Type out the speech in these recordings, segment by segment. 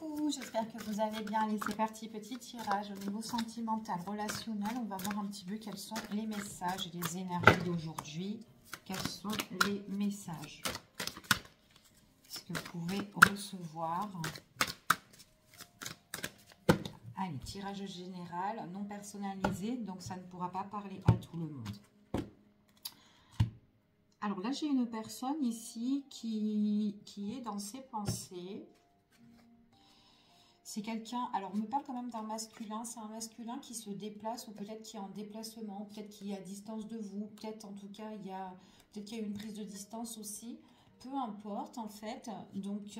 Coucou, j'espère que vous allez bien. Allez, c'est parti, petit tirage au niveau sentimental, relationnel. On va voir un petit peu quels sont les messages et les énergies d'aujourd'hui. Quels sont les messages? Ce que vous pouvez recevoir. Allez, tirage général, non personnalisé, donc ça ne pourra pas parler à tout le monde. Alors là, j'ai une personne ici qui est dans ses pensées. C'est quelqu'un, alors on me parle quand même d'un masculin, c'est un masculin qui se déplace ou peut-être qui est en déplacement, peut-être qui est à distance de vous, peut-être en tout cas peut-être qu'il y a une prise de distance aussi, peu importe en fait. Donc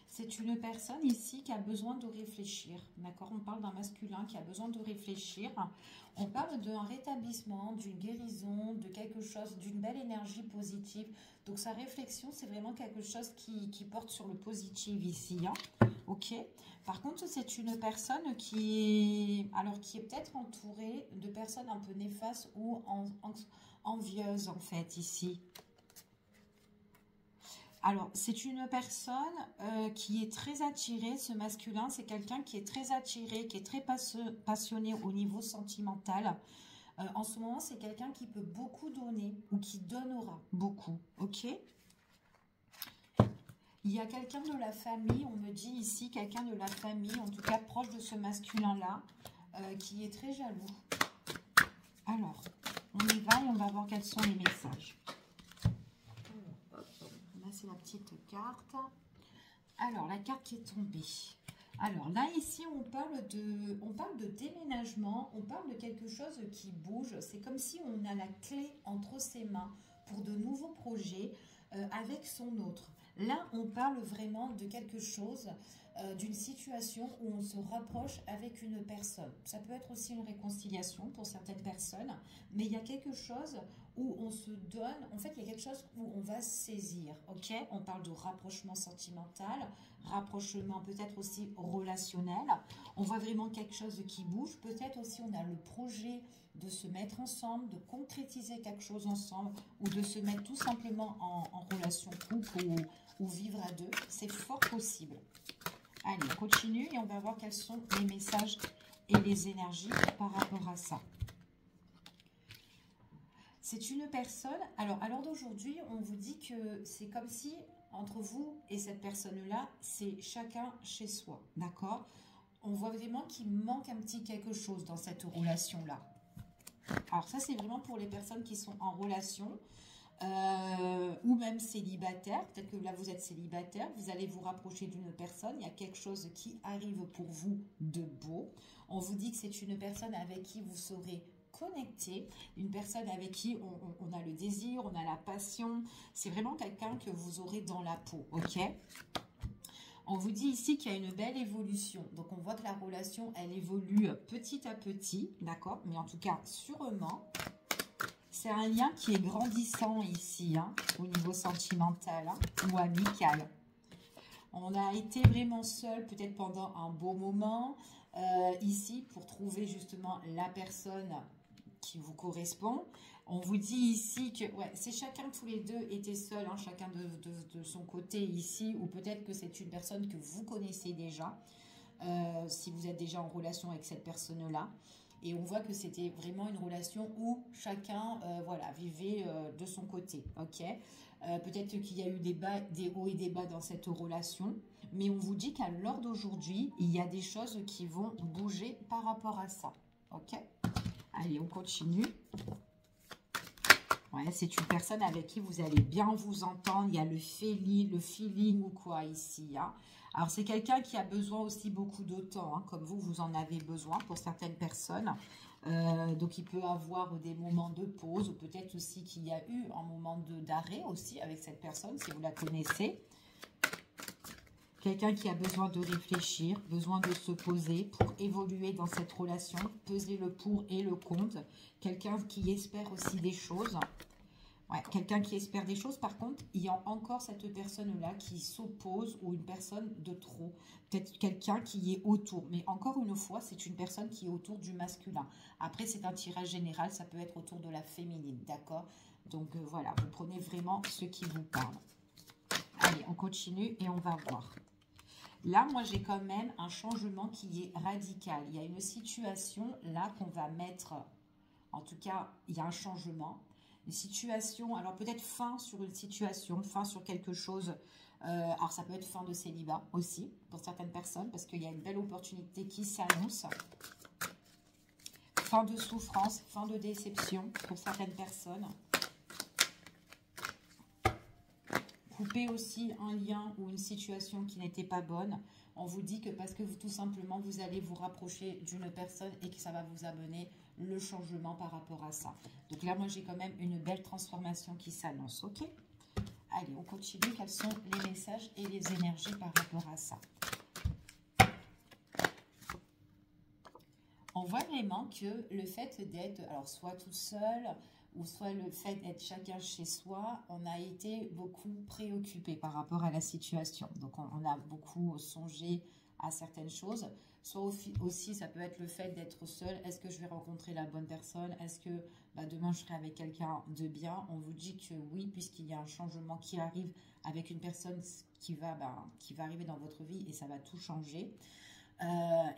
c'est une personne ici qui a besoin de réfléchir, d'accord? On parle d'un masculin qui a besoin de réfléchir. On parle d'un rétablissement, d'une guérison, de quelque chose, d'une belle énergie positive. Donc sa réflexion, c'est vraiment quelque chose qui porte sur le positif ici, hein. Ok. Par contre, c'est une personne qui est peut-être entourée de personnes un peu néfastes ou envieuses en fait ici. Alors, c'est une personne qui est très attirée, ce masculin, c'est quelqu'un qui est très attiré, qui est très passionné au niveau sentimental. En ce moment, c'est quelqu'un qui peut beaucoup donner ou qui donnera beaucoup, ok? Il y a quelqu'un de la famille, on me dit ici, quelqu'un de la famille, en tout cas proche de ce masculin-là, qui est très jaloux. Alors, on y va et on va voir quels sont les messages. Là, c'est la petite carte. Alors, la carte qui est tombée. Alors, là, ici, on parle de déménagement, on parle de quelque chose qui bouge. C'est comme si on a la clé entre ses mains pour de nouveaux projets avec son autre. Là, on parle vraiment de quelque chose, d'une situation où on se rapproche avec une personne. Ça peut être aussi une réconciliation pour certaines personnes, mais il y a quelque chose où on se donne, en fait, il y a quelque chose où on va saisir, ok? On parle de rapprochement sentimental, rapprochement peut-être aussi relationnel. On voit vraiment quelque chose qui bouge. Peut-être aussi on a le projet de se mettre ensemble, de concrétiser quelque chose ensemble ou de se mettre tout simplement en relation couple ou vivre à deux. C'est fort possible. Allez, on continue et on va voir quels sont les messages et les énergies par rapport à ça. C'est une personne, alors à l'heure d'aujourd'hui, on vous dit que c'est comme si entre vous et cette personne-là, c'est chacun chez soi, d'accord? On voit vraiment qu'il manque un petit quelque chose dans cette relation-là. Alors ça, c'est vraiment pour les personnes qui sont en relation ou même célibataires. Peut-être que là, vous êtes célibataire, vous allez vous rapprocher d'une personne, il y a quelque chose qui arrive pour vous de beau. On vous dit que c'est une personne avec qui vous serez connecté, une personne avec qui on a le désir, on a la passion. C'est vraiment quelqu'un que vous aurez dans la peau, ok? On vous dit ici qu'il y a une belle évolution. Donc, on voit que la relation, elle évolue petit à petit, d'accord? Mais en tout cas, sûrement, c'est un lien qui est grandissant ici, hein, au niveau sentimental, hein, ou amical. On a été vraiment seul, peut-être pendant un beau moment, ici, pour trouver justement la personne qui vous correspond. On vous dit ici que ouais, c'est chacun, tous les deux étaient seuls, hein, chacun de son côté ici, ou peut-être que c'est une personne que vous connaissez déjà, si vous êtes déjà en relation avec cette personne-là. Et on voit que c'était vraiment une relation où chacun voilà, vivait de son côté. Ok, peut-être qu'il y a eu des hauts et des bas dans cette relation, mais on vous dit qu'à l'heure d'aujourd'hui, il y a des choses qui vont bouger par rapport à ça. Ok, allez, on continue. Ouais, c'est une personne avec qui vous allez bien vous entendre. Il y a le feeling ou quoi ici, hein. Alors, c'est quelqu'un qui a besoin aussi beaucoup de temps, hein, comme vous en avez besoin pour certaines personnes. Donc, il peut avoir des moments de pause ou peut-être aussi qu'il y a eu un moment d'arrêt aussi avec cette personne, si vous la connaissez. Quelqu'un qui a besoin de réfléchir, besoin de se poser pour évoluer dans cette relation, peser le pour et le contre. Quelqu'un qui espère aussi des choses. Ouais, quelqu'un qui espère des choses. Par contre, il y a encore cette personne-là qui s'oppose ou une personne de trop. Peut-être quelqu'un qui est autour. Mais encore une fois, c'est une personne qui est autour du masculin. Après, c'est un tirage général. Ça peut être autour de la féminine. D'accord? Donc, voilà. Vous prenez vraiment ce qui vous parle. Allez, on continue et on va voir. Là, moi, j'ai quand même un changement qui est radical. Il y a une situation là qu'on va mettre, en tout cas, il y a un changement. Une situation, alors peut-être fin sur une situation, fin sur quelque chose. Alors ça peut être fin de célibat aussi pour certaines personnes parce qu'il y a une belle opportunité qui s'annonce. Fin de souffrance, fin de déception pour certaines personnes. Couper aussi un lien ou une situation qui n'était pas bonne. On vous dit que parce que vous, tout simplement, vous allez vous rapprocher d'une personne et que ça va vous amener le changement par rapport à ça. Donc là, moi, j'ai quand même une belle transformation qui s'annonce, ok? Allez, on continue. Quels sont les messages et les énergies par rapport à ça? On voit vraiment que le fait d'être, alors soit tout seul, ou soit le fait d'être chacun chez soi, on a été beaucoup préoccupé par rapport à la situation. Donc, on a beaucoup songé à certaines choses. Soit aussi, ça peut être le fait d'être seul. Est-ce que je vais rencontrer la bonne personne? Est-ce que demain, je serai avec quelqu'un de bien? On vous dit que oui, puisqu'il y a un changement qui arrive avec une personne qui va arriver dans votre vie et ça va tout changer.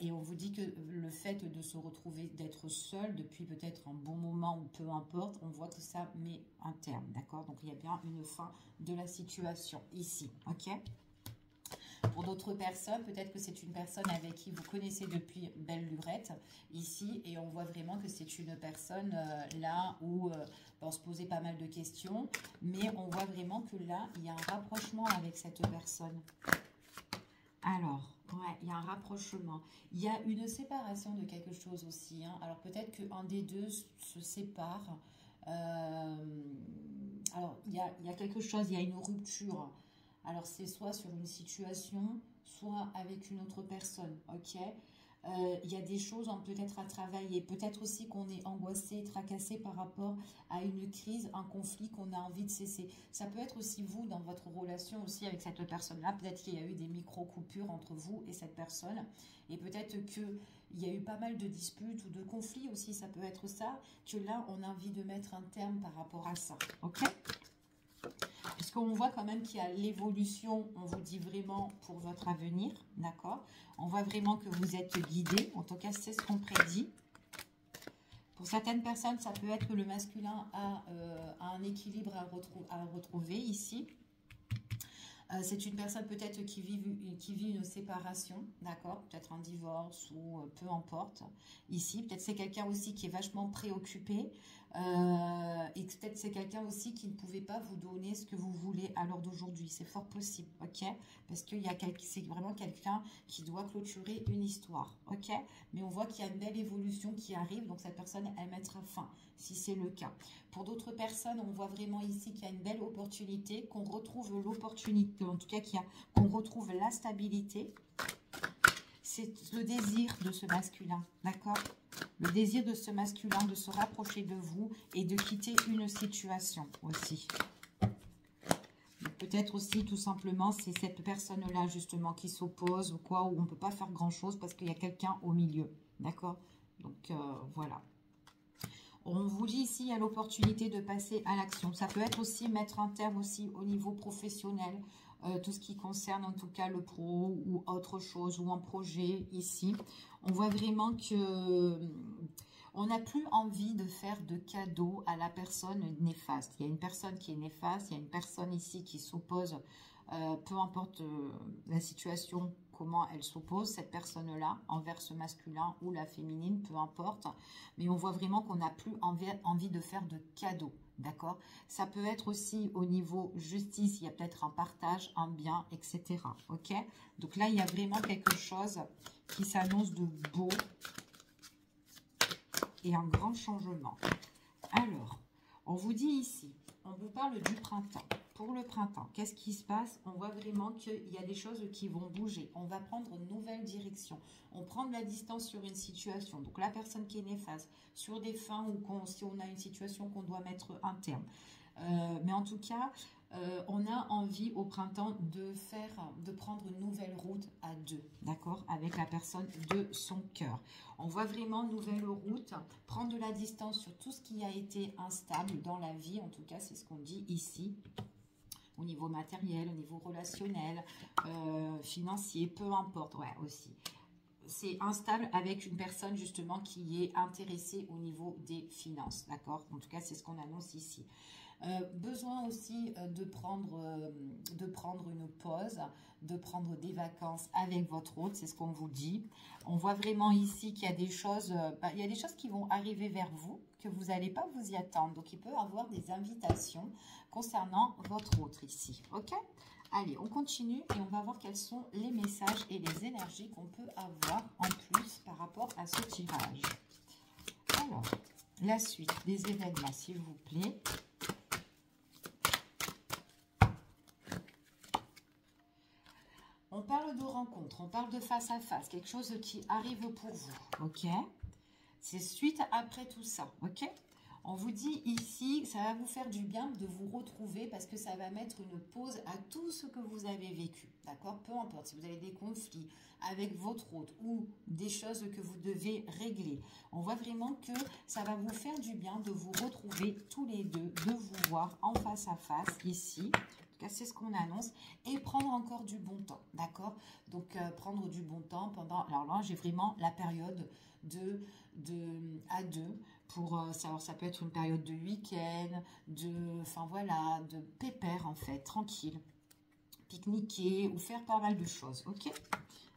Et on vous dit que le fait de se retrouver, d'être seul depuis peut-être un bon moment ou peu importe, on voit que ça met un terme, d'accord? Donc, il y a bien une fin de la situation ici, ok? Pour d'autres personnes, peut-être que c'est une personne avec qui vous connaissez depuis belle lurette, ici, et on voit vraiment que c'est une personne là où on se posait pas mal de questions, mais on voit vraiment que là, il y a un rapprochement avec cette personne. Alors, ouais, il y a un rapprochement. Il y a une séparation de quelque chose aussi, hein. Alors, peut-être qu'un des deux se sépare. Alors, il y a quelque chose, il y a une rupture. Alors, c'est soit sur une situation, soit avec une autre personne, ok? Il y a des choses peut-être à travailler. Peut-être aussi qu'on est angoissé, tracassé par rapport à une crise, un conflit qu'on a envie de cesser. Ça peut être aussi vous, dans votre relation aussi avec cette personne-là. Peut-être qu'il y a eu des micro-coupures entre vous et cette personne. Et peut-être qu'il y a eu pas mal de disputes ou de conflits aussi. Ça peut être ça, que là, on a envie de mettre un terme par rapport à ça. Ok ? Puisqu'on voit quand même qu'il y a l'évolution, on vous dit vraiment pour votre avenir, d'accord? On voit vraiment que vous êtes guidé, en tout cas c'est ce qu'on prédit. Pour certaines personnes, ça peut être que le masculin a un équilibre à retrouver ici. C'est une personne peut-être qui vit une séparation, d'accord? Peut-être un divorce ou peu importe. Ici, peut-être c'est quelqu'un aussi qui est vachement préoccupé. Et peut-être c'est quelqu'un aussi qui ne pouvait pas vous donner ce que vous voulez à l'heure d'aujourd'hui. C'est fort possible, ok? Parce que c'est vraiment quelqu'un qui doit clôturer une histoire, ok? Mais on voit qu'il y a une belle évolution qui arrive, donc cette personne, elle mettra fin, si c'est le cas. Pour d'autres personnes, on voit vraiment ici qu'il y a une belle opportunité, qu'on retrouve l'opportunité, en tout cas qu'on retrouve la stabilité. C'est le désir de ce masculin, d'accord? Le désir de ce masculin de se rapprocher de vous et de quitter une situation aussi. Peut-être aussi tout simplement c'est cette personne-là justement qui s'oppose ou quoi, où on ne peut pas faire grand-chose parce qu'il y a quelqu'un au milieu, d'accord? Donc voilà. On vous dit ici, il y a l'opportunité de passer à l'action. Ça peut être aussi mettre un terme aussi au niveau professionnel, tout ce qui concerne en tout cas le pro ou autre chose ou un projet ici. On voit vraiment que on n'a plus envie de faire de cadeaux à la personne néfaste. Il y a une personne qui est néfaste, il y a une personne ici qui s'oppose, peu importe la situation, comment elle s'oppose, cette personne-là, envers ce masculin ou la féminine, peu importe. Mais on voit vraiment qu'on n'a plus envie de faire de cadeaux, d'accord? Ça peut être aussi au niveau justice, il y a peut-être un partage, un bien, etc. Ok? Donc là, il y a vraiment quelque chose qui s'annonce de beau et un grand changement. Alors, on vous dit ici, on vous parle du printemps. Pour le printemps, qu'est-ce qui se passe? On voit vraiment qu'il y a des choses qui vont bouger. On va prendre une nouvelle direction. On prend de la distance sur une situation. Donc, la personne qui est néfaste, sur des fins ou si on a une situation qu'on doit mettre un terme. Mais en tout cas, on a envie au printemps de prendre une nouvelle route à deux, d'accord? Avec la personne de son cœur. On voit vraiment nouvelle route, prendre de la distance sur tout ce qui a été instable dans la vie. En tout cas, c'est ce qu'on dit ici. au niveau matériel, au niveau relationnel, financier, peu importe, ouais, aussi. C'est instable avec une personne justement qui est intéressée au niveau des finances, d'accord? En tout cas, c'est ce qu'on annonce ici. Besoin aussi de prendre une pause, de prendre des vacances avec votre hôte, c'est ce qu'on vous dit. On voit vraiment ici qu'il y a des choses, il y a des choses qui vont arriver vers vous, que vous n'allez pas vous y attendre. Donc, il peut y avoir des invitations concernant votre hôte ici, ok? Allez, on continue et on va voir quels sont les messages et les énergies qu'on peut avoir en plus par rapport à ce tirage. Alors, la suite des événements, s'il vous plaît. On parle de rencontre, on parle de face à face, quelque chose qui arrive pour vous, ok? C'est suite après tout ça, ok? On vous dit ici, ça va vous faire du bien de vous retrouver parce que ça va mettre une pause à tout ce que vous avez vécu, d'accord? Peu importe, si vous avez des conflits avec votre hôte ou des choses que vous devez régler, on voit vraiment que ça va vous faire du bien de vous retrouver tous les deux, de vous voir en face à face ici. En tout cas, c'est ce qu'on annonce. Et prendre encore du bon temps, d'accord? Donc, prendre du bon temps pendant... Alors là, j'ai vraiment la période à deux. Ça peut être une période de week-end, enfin voilà, de pépère en fait, tranquille. Pique-niquer ou faire pas mal de choses, ok?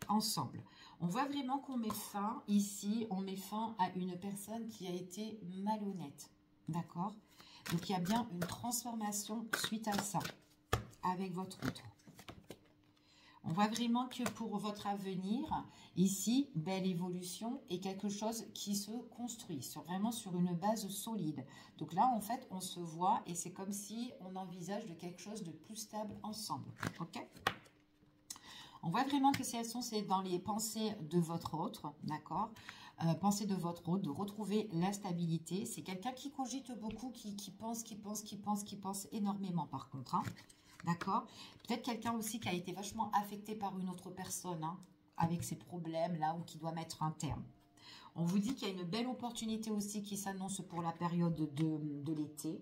Ensemble. On voit vraiment qu'on met fin, ici, on met fin à une personne qui a été malhonnête, d'accord? Donc, il y a bien une transformation suite à ça, avec votre autre. On voit vraiment que pour votre avenir, ici, belle évolution et quelque chose qui se construit, vraiment sur une base solide. Donc là, en fait, on se voit et c'est comme si on envisage de quelque chose de plus stable ensemble. Ok? On voit vraiment que c'est dans les pensées de votre autre, d'accord? Pensée de votre autre, de retrouver la stabilité. C'est quelqu'un qui cogite beaucoup, qui pense énormément par contre, hein. D'accord? Peut-être quelqu'un aussi qui a été vachement affecté par une autre personne, hein, avec ses problèmes là, ou qui doit mettre un terme. On vous dit qu'il y a une belle opportunité aussi qui s'annonce pour la période de l'été.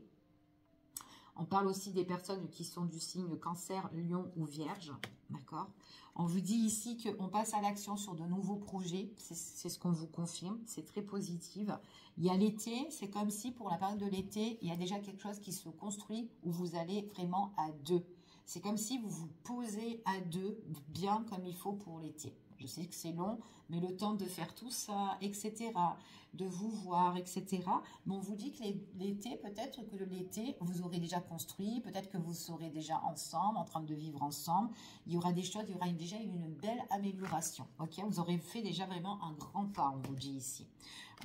On parle aussi des personnes qui sont du signe Cancer, Lion ou Vierge. D'accord? On vous dit ici qu'on passe à l'action sur de nouveaux projets. C'est ce qu'on vous confirme. C'est très positif. Il y a l'été. C'est comme si pour la période de l'été, il y a déjà quelque chose qui se construit où vous allez vraiment à deux. C'est comme si vous vous posez à deux bien comme il faut pour l'été. Je sais que c'est long, mais le temps de faire tout ça, etc., de vous voir, etc. Mais on vous dit que l'été, peut-être que l'été, vous aurez déjà construit, peut-être que vous serez déjà ensemble, en train de vivre ensemble. Il y aura des choses, il y aura déjà une belle amélioration. Ok, vous aurez fait déjà vraiment un grand pas, on vous dit ici.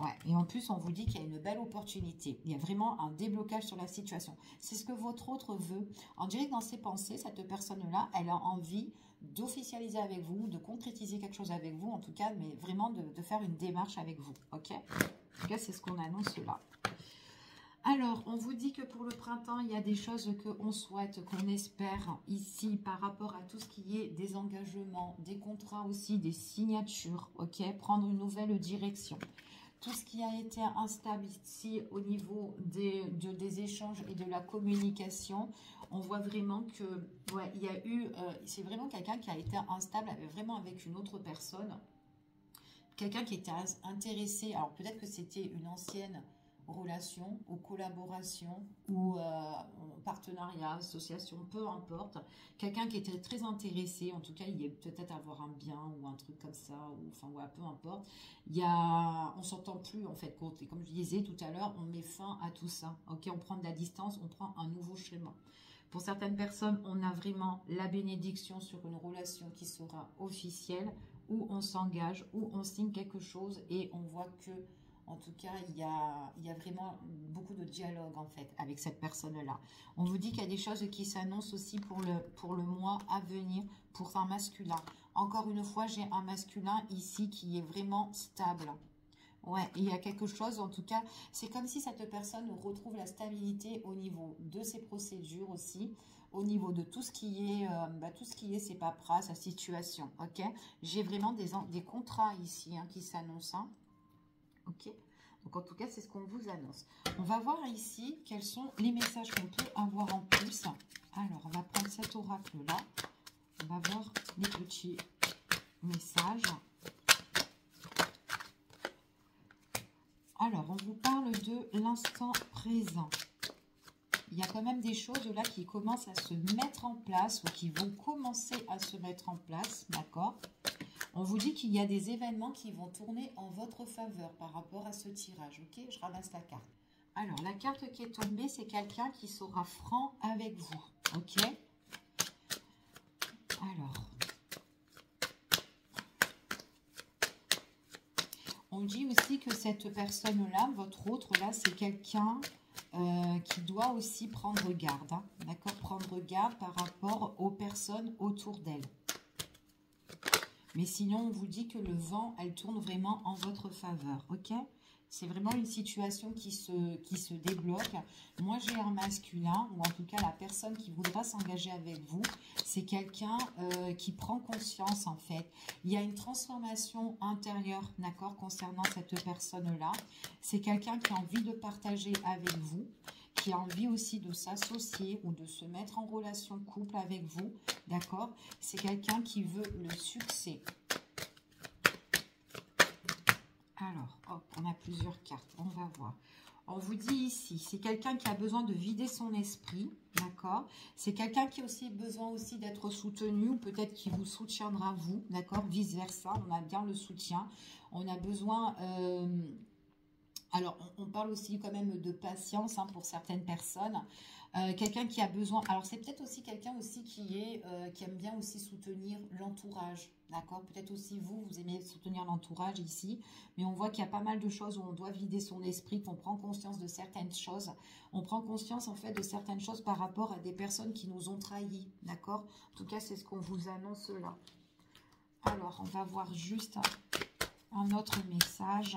Ouais, et en plus, on vous dit qu'il y a une belle opportunité. Il y a vraiment un déblocage sur la situation. C'est ce que votre autre veut. On dirait que dans ses pensées, cette personne-là, elle a envie d'officialiser avec vous, de concrétiser quelque chose avec vous, en tout cas, mais vraiment de faire une démarche avec vous, ok? En tout cas, c'est ce qu'on annonce là. Alors, on vous dit que pour le printemps, il y a des choses qu'on souhaite, qu'on espère ici par rapport à tout ce qui est des engagements, des contrats aussi, des signatures, ok? Prendre une nouvelle direction. Tout ce qui a été instable ici au niveau des échanges et de la communication, on voit vraiment que, ouais, il y a eu, c'est vraiment quelqu'un qui a été instable vraiment avec une autre personne. Quelqu'un qui était intéressé, alors peut-être que c'était une ancienne relation ou collaboration ou partenariat, association, peu importe. Quelqu'un qui était très intéressé, en tout cas, il est peut-être avoir un bien ou un truc comme ça, ou enfin ouais, peu importe. On s'entend plus en fait. Et comme je disais tout à l'heure, on met fin à tout ça. Ok, on prend de la distance, on prend un nouveau schéma. Pour certaines personnes, on a vraiment la bénédiction sur une relation qui sera officielle, où on s'engage, où on signe quelque chose et on voit que en tout cas, il y a vraiment beaucoup de dialogue en fait avec cette personne-là. On vous dit qu'il y a des choses qui s'annoncent aussi pour le mois à venir pour un masculin. Encore une fois, j'ai un masculin ici qui est vraiment stable. Ouais, il y a quelque chose, en tout cas, c'est comme si cette personne retrouve la stabilité au niveau de ses procédures aussi, au niveau de tout ce qui est, ses paperasses, sa situation, ok? J'ai vraiment des contrats ici hein, qui s'annoncent, hein. Ok, Donc, en tout cas, c'est ce qu'on vous annonce. On va voir ici quels sont les messages qu'on peut avoir en plus. Alors, on va prendre cet oracle-là. On va voir les petits messages. Alors, on vous parle de l'instant présent. Il y a quand même des choses là qui commencent à se mettre en place ou qui vont commencer à se mettre en place, d'accord? On vous dit qu'il y a des événements qui vont tourner en votre faveur par rapport à ce tirage, ok? Je ramasse la carte. Alors, la carte qui est tombée, c'est quelqu'un qui sera franc avec vous, ok? Alors, on dit aussi que cette personne-là, votre autre, là, c'est quelqu'un qui doit aussi prendre garde, hein, d'accord? Prendre garde par rapport aux personnes autour d'elle. Mais sinon, on vous dit que le vent, elle tourne vraiment en votre faveur, ok? C'est vraiment une situation qui se débloque. Moi, j'ai un masculin, ou en tout cas, la personne qui voudra s'engager avec vous, c'est quelqu'un qui prend conscience, en fait. Il y a une transformation intérieure, d'accord, concernant cette personne-là. C'est quelqu'un qui a envie de partager avec vous, qui a envie aussi de s'associer ou de se mettre en relation couple avec vous, d'accord? C'est quelqu'un qui veut le succès. Alors, hop, on a plusieurs cartes, on va voir. On vous dit ici, c'est quelqu'un qui a besoin de vider son esprit, d'accord? C'est quelqu'un qui a aussi besoin aussi d'être soutenu, ou peut-être qui vous soutiendra vous, d'accord? Vice-versa, on a bien le soutien. On a besoin... alors, on parle aussi quand même de patience hein, pour certaines personnes. Quelqu'un qui a besoin... Alors, c'est peut-être aussi quelqu'un aussi qui aime bien aussi soutenir l'entourage. D'accord? Peut-être aussi vous aimez soutenir l'entourage ici. Mais on voit qu'il y a pas mal de choses où on doit vider son esprit, qu'on prend conscience de certaines choses. On prend conscience en fait de certaines choses par rapport à des personnes qui nous ont trahis. D'accord? En tout cas, c'est ce qu'on vous annonce là. Alors, on va voir juste un autre message.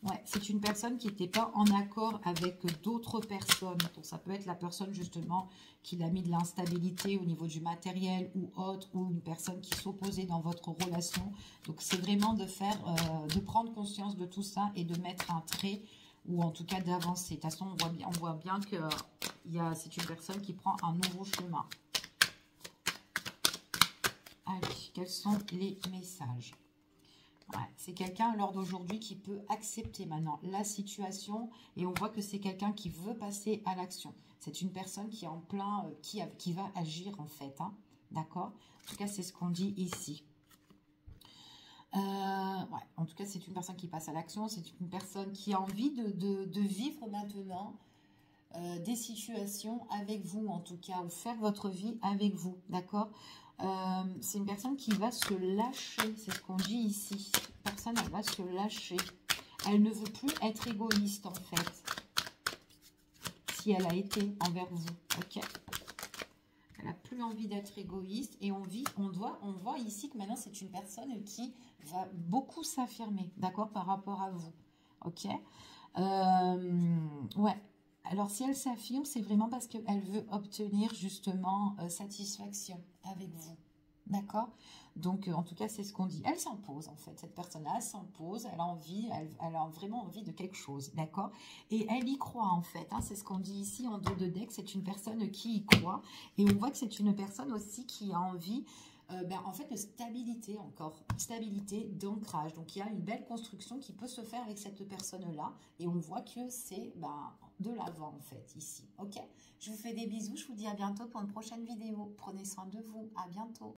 Ouais, c'est une personne qui n'était pas en accord avec d'autres personnes. Donc, ça peut être la personne, justement, qui l'a mis de l'instabilité au niveau du matériel ou autre, ou une personne qui s'opposait dans votre relation. Donc, c'est vraiment de faire, de prendre conscience de tout ça et de mettre un trait, ou en tout cas d'avancer. De toute façon, on voit bien que c'est une personne qui prend un nouveau chemin. Allez, quels sont les messages ? Ouais, c'est quelqu'un à l'heure d'aujourd'hui qui peut accepter maintenant la situation et on voit que c'est quelqu'un qui veut passer à l'action. C'est une personne qui est en plein, qui va agir en fait. Hein, d'accord? En tout cas, c'est ce qu'on dit ici. Ouais, en tout cas, c'est une personne qui passe à l'action. C'est une personne qui a envie de vivre maintenant des situations avec vous, en tout cas, ou faire votre vie avec vous. D'accord? C'est une personne qui va se lâcher, c'est ce qu'on dit ici. Cette personne, elle va se lâcher. Elle ne veut plus être égoïste, en fait. Si elle a été envers vous, ok. Elle n'a plus envie d'être égoïste. Et on voit ici que maintenant, c'est une personne qui va beaucoup s'affirmer, d'accord, par rapport à vous, ok. Ouais. Alors, si elle s'affirme, c'est vraiment parce qu'elle veut obtenir justement satisfaction avec vous. D'accord? Donc, en tout cas, c'est ce qu'on dit. Elle s'impose, en fait. Cette personne-là, elle s'impose. Elle a envie, elle a vraiment envie de quelque chose. D'accord? Et elle y croit, en fait. Hein, c'est ce qu'on dit ici en dos de deck. C'est une personne qui y croit. Et on voit que c'est une personne aussi qui a envie... en fait, de stabilité encore, stabilité, d'ancrage. Donc, il y a une belle construction qui peut se faire avec cette personne-là. Et on voit que c'est de l'avant, en fait, ici. Ok? Je vous fais des bisous. Je vous dis à bientôt pour une prochaine vidéo. Prenez soin de vous. À bientôt.